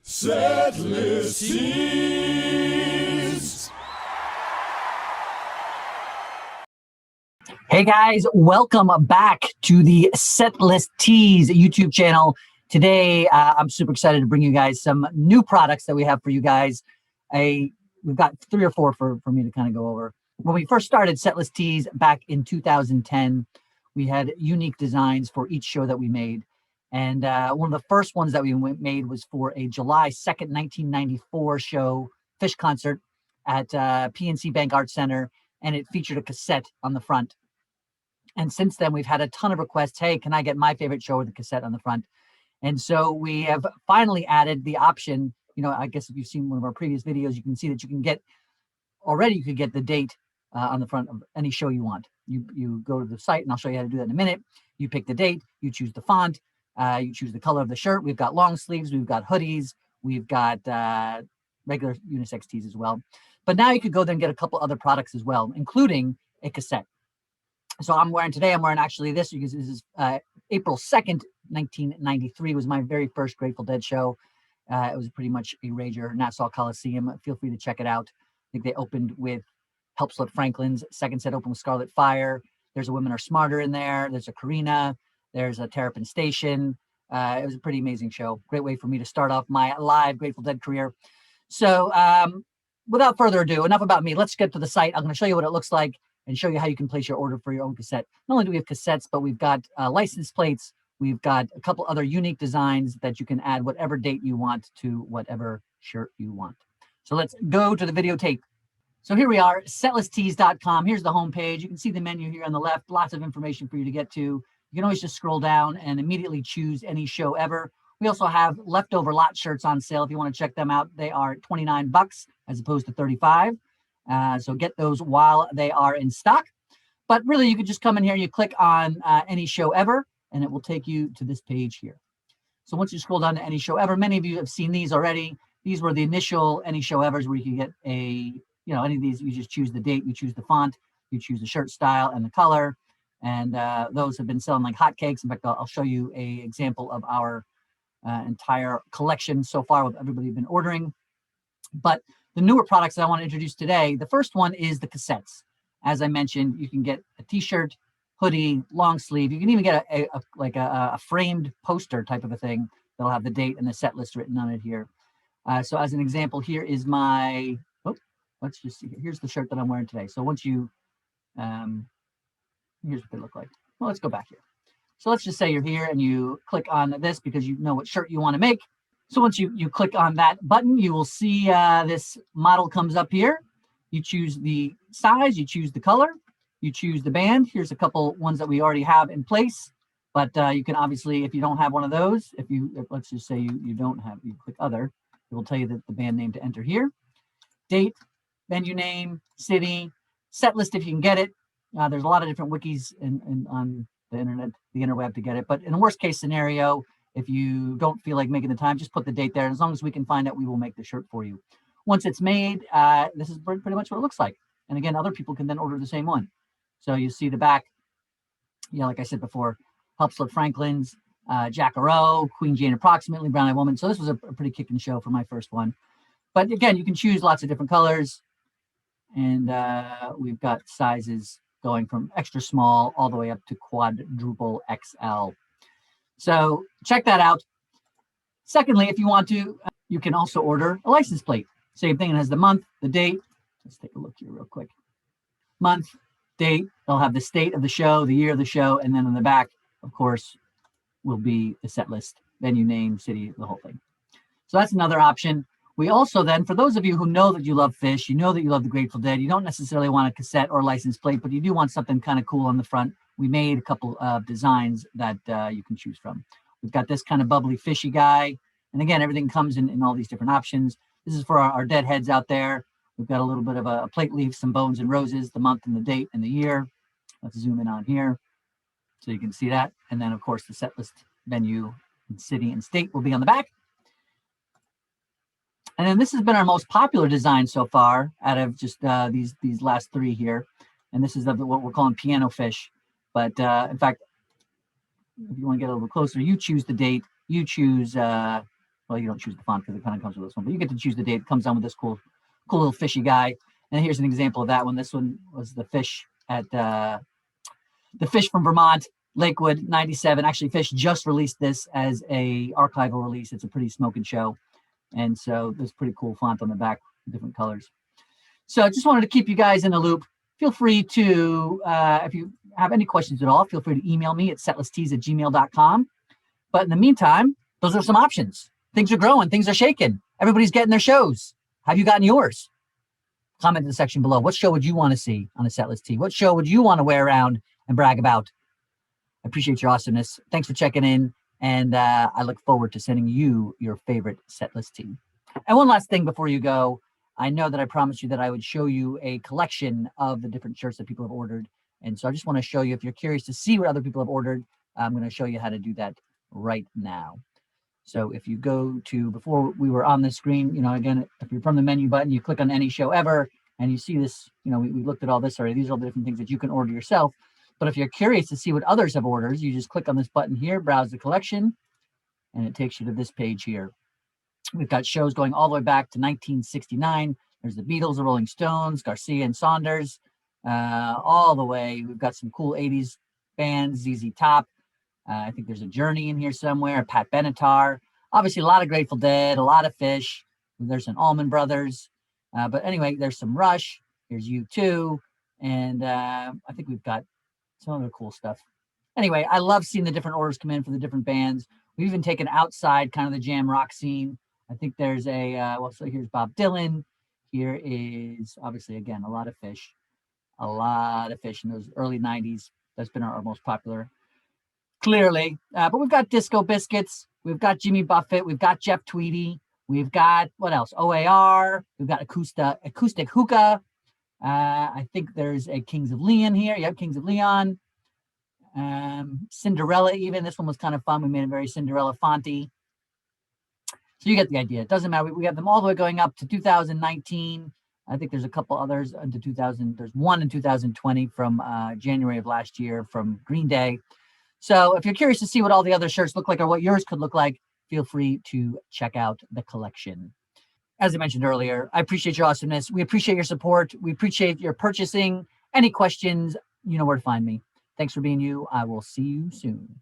SetListTees. Hey guys, welcome back to the SetListTees YouTube channel. Today, I'm super excited to bring you guys some new products that we have for you guys. We've got 3 or 4 for me to kind of go over. When we first started SetListTees back in 2010, we had unique designs for each show that we made. And one of the first ones that we made was for a July 2nd, 1994 show, Fish Concert at PNC Bank Arts Center, and it featured a cassette on the front. And since then, we've had a ton of requests. Hey, can I get my favorite show with a cassette on the front? And so we have finally added the option. You know, I guess if you've seen one of our previous videos, you can see that you can get, already you could get the date on the front of any show you want. You go to the site, and I'll show you how to do that in a minute. You pick the date, you choose the font, you choose the color of the shirt. We've got long sleeves, we've got hoodies, we've got regular unisex tees as well. But now you could go there and get a couple other products as well, including a cassette. So I'm wearing actually this, because this is April 2nd, 1993 was my very first Grateful Dead show. It was pretty much a rager, Nassau Coliseum. Feel free to check it out. I think they opened with Help Split Franklin's. Second set opened with Scarlet Fire. There's a Women Are Smarter in there. There's a Karina. There's a Terrapin Station. It was a pretty amazing show. Great way for me to start off my live Grateful Dead career. So without further ado, enough about me. Let's get to the site. I'm going to show you what it looks like and show you how you can place your order for your own cassette. Not only do we have cassettes, but we've got license plates. We've got a couple other unique designs that you can add whatever date you want to whatever shirt you want. So let's go to the videotape. So here we are, SetListTees.com. Here's the homepage. You can see the menu here on the left. Lots of information for you to get to. You can always just scroll down and immediately choose any show ever. We also have leftover lot shirts on sale. If you want to check them out, they are $29 as opposed to $35. So get those while they are in stock. But really, you could just come in here and you click on any show ever, and it will take you to this page here. So once you scroll down to any show ever, many of you have seen these already. These were the initial any show evers where you could get any of these. You just choose the date, you choose the font, you choose the shirt style and the color. And those have been selling like hotcakes. In fact, I'll show you an example of our entire collection so far with everybody who's been ordering. But the newer products that I want to introduce today, the first one is the cassettes. As I mentioned, you can get a t-shirt, hoodie, long sleeve. You can even get a framed poster type of a thing that'll have the date and the set list written on it here. So as an example, here is my, let's just see, here's the shirt that I'm wearing today. So once you, here's what they look like. Well, let's go back here. So let's just say you're here and you click on this because you know what shirt you want to make. So once you click on that button, you will see this model comes up here. You choose the size, you choose the color, you choose the band. Here's a couple ones that we already have in place, but you can obviously, if you don't have one of those, if let's just say you don't have, you click other, it will tell you that the band name to enter here. Date, venue name, city, set list if you can get it. There's a lot of different wikis on the interweb to get it, but in a worst case scenario, if you don't feel like making the time, just put the date there. And as long as we can find it, we will make the shirt for you. Once it's made, this is pretty much what it looks like. And again, other people can then order the same one. So you see the back, like I said before, Help Split Franklin's, Jack Arrow, Queen Jane Approximately, Brown Eyed Woman. So this was a pretty kicking show for my first one. But again, you can choose lots of different colors. And we've got sizes going from extra small all the way up to quadruple XL. So check that out. Secondly, if you want to, you can also order a license plate. Same thing, it has the month, the date. Let's take a look here real quick. Month, date, they'll have the state of the show, the year of the show, and then on the back, of course, will be the set list, venue name, city, the whole thing. So that's another option. We also then, for those of you who know that you love Fish, you know that you love the Grateful Dead, you don't necessarily want a cassette or a license plate, but you do want something kind of cool on the front. We made a couple of designs that you can choose from. We've got this kind of bubbly fishy guy. And again, everything comes in all these different options. This is for our deadheads out there. We've got a little bit of a plate leaf, some bones and roses, the month and the date and the year. Let's zoom in on here so you can see that. And then, of course, the set list, venue, and city and state will be on the back. And then this has been our most popular design so far out of just these last 3 here. And this is what we're calling piano fish. But in fact, if you want to get a little closer, you choose the date, you choose, well, Well, you don't choose the font because it kind of comes with this one, but you get to choose the date. It comes on with this cool little fishy guy. And here's an example of that one. This one was the fish at the fish from Vermont, Lakewood, 97. Actually, Fish just released this as a archival release. It's a pretty smoking show. And so there's pretty cool font on the back, different colors. So I just wanted to keep you guys in the loop. Feel free to, if you have any questions at all, feel free to email me at setlisttees@gmail.com. But in the meantime, those are some options. Things are growing. Things are shaking. Everybody's getting their shows. Have you gotten yours? Comment in the section below. What show would you want to see on a Setlist Tee? What show would you want to wear around and brag about? I appreciate your awesomeness. Thanks for checking in. And I look forward to sending you your favorite Setlist Tee. And one last thing before you go. I know that I promised you that I would show you a collection of the different shirts that people have ordered. And so I just want to show you, if you're curious to see what other people have ordered, I'm going to show you how to do that right now. So if you go to, before we were on the screen, again, if you're from the menu button, you click on any show ever, and you see this, we looked at all this already. These are all the different things that you can order yourself. But if you're curious to see what others have ordered, you just click on this button here, browse the collection, and it takes you to this page here. We've got shows going all the way back to 1969. There's the Beatles, the Rolling Stones, Garcia and Saunders, all the way. We've got some cool 80s bands, ZZ Top. I think there's a Journey in here somewhere, Pat Benatar. Obviously, a lot of Grateful Dead, a lot of Fish. There's an Allman Brothers. But anyway, there's some Rush. Here's U2. And I think we've got some other cool stuff. Anyway, I love seeing the different orders come in for the different bands. We've even taken outside kind of the jam rock scene. I think there's so here's Bob Dylan. Here is, obviously, again, a lot of Fish. A lot of Fish in those early 90s. That's been our most popular, clearly. But we've got Disco Biscuits. We've got Jimmy Buffett. We've got Jeff Tweedy. We've got, what else? OAR. We've got Acoustic Hookah. I think there's a Kings of Leon here. Yep, Kings of Leon. Cinderella even. This one was kind of fun. We made a very Cinderella fonty. So you get the idea. It doesn't matter. We have them all the way going up to 2019. I think there's a couple others into 2000. There's one in 2020 from January of last year from Green Day. So if you're curious to see what all the other shirts look like or what yours could look like, feel free to check out the collection. As I mentioned earlier, I appreciate your awesomeness. We appreciate your support. We appreciate your purchasing. Any questions, you know where to find me. Thanks for being you. I will see you soon.